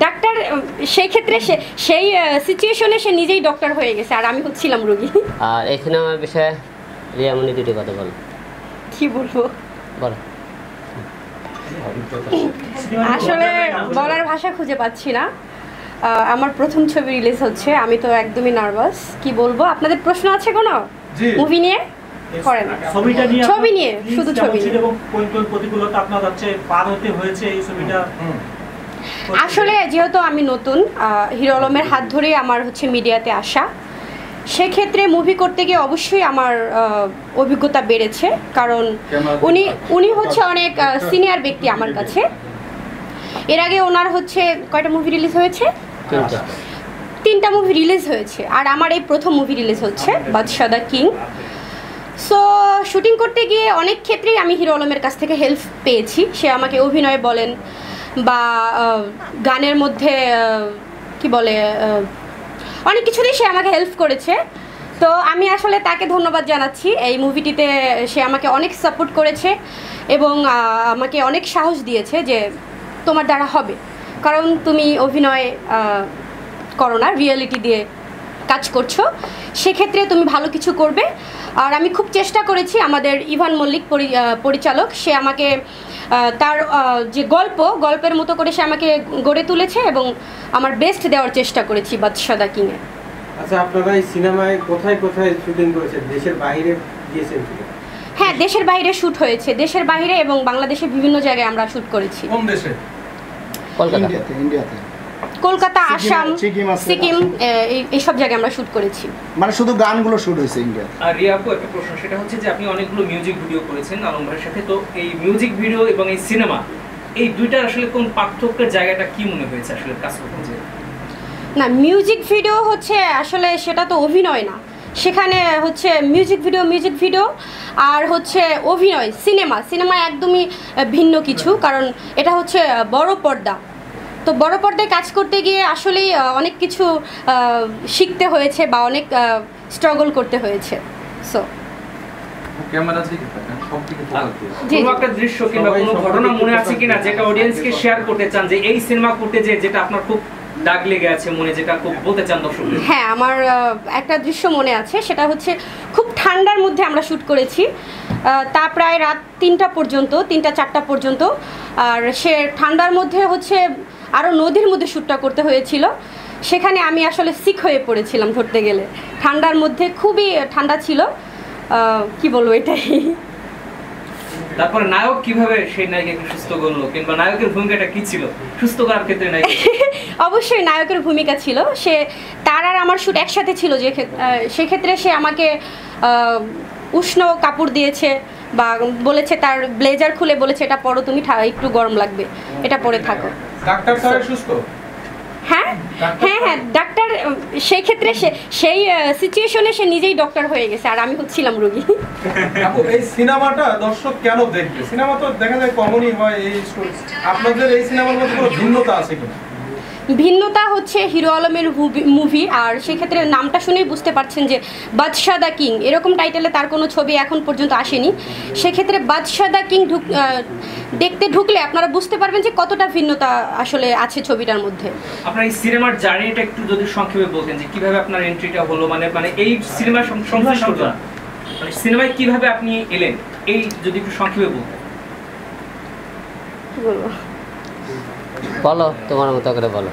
Doctor সেই ক্ষেত্রে সেই সিচুয়েশনে সে নিজেই ডক্টর হয়ে গেছে আর আমি হচ্ছিলাম রোগী। আর এই সিনেমার বিষয়ে রিয়ামনি দুটি কথা বলো। কি বলবো বলো। আসলে বলার ভাষা খুঁজে পাচ্ছি না। আমার প্রথম ছবি রিলিজ হচ্ছে, আমি তো একদমই নার্ভাস। কি বলবো, আপনাদের প্রশ্ন আছে কোনো মুভি নিয়ে? করেন ছবি নিয়ে, শুধু ছবি নিয়ে। এবং কোন কোন প্রতিকূলতা আপনার কাছে পার হতে হয়েছে এই ছবিটা? আসলে যেহেতু আমি নতুন, হিরো আলমের হাত ধরেই আমার হচ্ছে মিডিয়াতে আসা, সেক্ষেত্রে মুভি করতে গিয়ে অবশ্যই আমার অভিজ্ঞতা বেড়েছে। কারণ উনি হচ্ছে অনেক সিনিয়র ব্যক্তি আমার কাছে। এর আগে ওনার হচ্ছে কয়টা মুভি রিলিজ হয়েছে? তিনটা মুভি রিলিজ হয়েছে। আর আমার এই প্রথম মুভি রিলিজ হচ্ছে বাদশা দ্য কিং। সো শুটিং করতে গিয়ে অনেক ক্ষেত্রেই আমি হিরো আলমের কাছ থেকে হেল্প পেয়েছি। সে আমাকে অভিনয় বলেন বা গানের মধ্যে কি বলে, অনেক কিছুতেই সে আমাকে হেল্প করেছে। তো আমি আসলে তাকে ধন্যবাদ জানাচ্ছি। এই মুভিটিতে সে আমাকে অনেক সাপোর্ট করেছে এবং আমাকে অনেক সাহস দিয়েছে যে তোমার দ্বারা হবে, কারণ তুমি অভিনয় করো না, রিয়েলিটি দিয়ে কাজ করছো, সেক্ষেত্রে তুমি ভালো কিছু করবে। আর আমি খুব চেষ্টা করেছি। আমাদের ইভান মল্লিক পরিচালক, সে আমাকে তার যে গল্পের মতো করে সে আমাকে গড়ে তুলেছে এবং আমার বেস্ট দেওয়ার চেষ্টা করেছি বাদশা দ্য কিংয়ে। আচ্ছা, আপনারা এই সিনেমায় কোথায় কোথায় শুটিং করেছেন? দেশের বাইরে গিয়েছেন? হ্যাঁ, দেশের বাইরে শ্যুট হয়েছে। দেশের বাইরে এবং বাংলাদেশের বিভিন্ন জায়গায় আমরা শ্যুট করেছি। কোন দেশে? ইন্ডিয়াতে কলকাতা, আসাম, সিকিম, এইসব জায়গায় আমরা শ্যুট করেছি। মানে শুধু গানগুলো শ্যুট হয়েছে ইন্ডিয়াতে। আর রিয়া আপু, একটা প্রশ্ন, সেটা হচ্ছে যে আপনি অনেকগুলো মিউজিক ভিডিও করেছেন আলম ভাইয়ের সাথে। তো এই মিউজিক ভিডিও এবং এই সিনেমা, এই দুইটার আসলে কোন পার্থক্যের জায়গাটা কি মনে হয়েছে আসলে কাজ করতে? না, মিউজিক ভিডিও হচ্ছে আসলে সেটা তো অভিনয় না, সেখানে হচ্ছে মিউজিক ভিডিও আর হচ্ছে অভিনয় সিনেমা একদমই ভিন্ন কিছু। কারণ এটা হচ্ছে বড় পর্দা। তো বড় পর্দায় কাজ করতে গিয়ে আসলেই অনেক কিছু শিখতে হয়েছে বা অনেক স্ট্রাগল করতে হয়েছে। সো ক্যামেরা থেকে সবদিকে ফোকাস দিয়ে কোনো একটা দৃশ্য কিংবা কোনো ঘটনা মনে আছে কিনা যেটা অডিয়েন্সকে শেয়ার করতে চান, যে এই সিনেমা করতে যেটা আপনার খুব দাগ লেগে আছে মনে, যেটা খুব বলতে চান দর্শকদের? হ্যাঁ, আমার একটা দৃশ্য মনে আছে। সেটা হচ্ছে খুব ঠান্ডার মধ্যে আমরা শ্যুট করেছি, তা প্রায় রাত 3টা 4টা পর্যন্ত। আর সে ঠান্ডার মধ্যে হচ্ছে আরও নদীর মধ্যে শ্যুটটা করতে হয়েছিল। সেখানে আমি আসলে সিক হয়ে পড়েছিলাম ধরতে গেলে। ঠান্ডার মধ্যে খুবই ঠান্ডা ছিল, কি বলবো এটাই। তারপরে নায়ক কিভাবে সেই নায়িকাকে সুস্থ করলো, কিংবা নায়কের ভূমিকাটা কি ছিল সুস্থ করার ক্ষেত্রে? নায়ক অবশ্যই নায়কের ভূমিকা ছিল। সে তার আর আমার শ্যুট একসাথে ছিল, যে সেক্ষেত্রে সে আমাকে উষ্ণ কাপড় দিয়েছে বা বলেছে, তার ব্লেজার খুলে বলেছে এটা পরো তুমি, একটু গরম লাগবে, এটা পরে থাকো। ডাক্তার স্যার সুস্থ? হ্যাঁ, ডাক্তার সেই ক্ষেত্রে সেই সিচুয়েশনে সে নিজেই ডক্টর হয়ে গেছে আর আমি হচ্ছিলাম রোগী। আপু, এই সিনেমাটা দর্শক কেন দেখবে? সিনেমা তো দেখা যায় কমনই হয় এই স্টোরি, আপনাদের এই সিনেমার মধ্যে কোনো ভিন্নতা আছে কিনা? ভিন্নতা হচ্ছে হিরো আলমের মুভি, আর সেক্ষেত্রে নামটা শুনেই বুঝতে পারছেন যে বাদশা দ্য কিং, এরকম টাইটেলে তার কোনো ছবি এখন পর্যন্ত আসেনি। সেক্ষেত্রে বাদশা দ্য কিং দেখতে ঢুকলে আপনারা বুঝতে পারবেন যে কতটা ভিন্নতা আসলে আছে ছবিটার মধ্যে। আপনার এই সিনেমার জার্নিটা একটু যদি সংক্ষেপে বলতেন, যে কিভাবে আপনার এন্ট্রিটা হলো, মানে এই সিনেমার সংশ্লিষ্টতা, মানে সিনেমায় কিভাবে আপনি এলেন, এই যদি একটু সংক্ষেপে বলতেন। কি বলবো, বলো তোমার মতো করে বলো।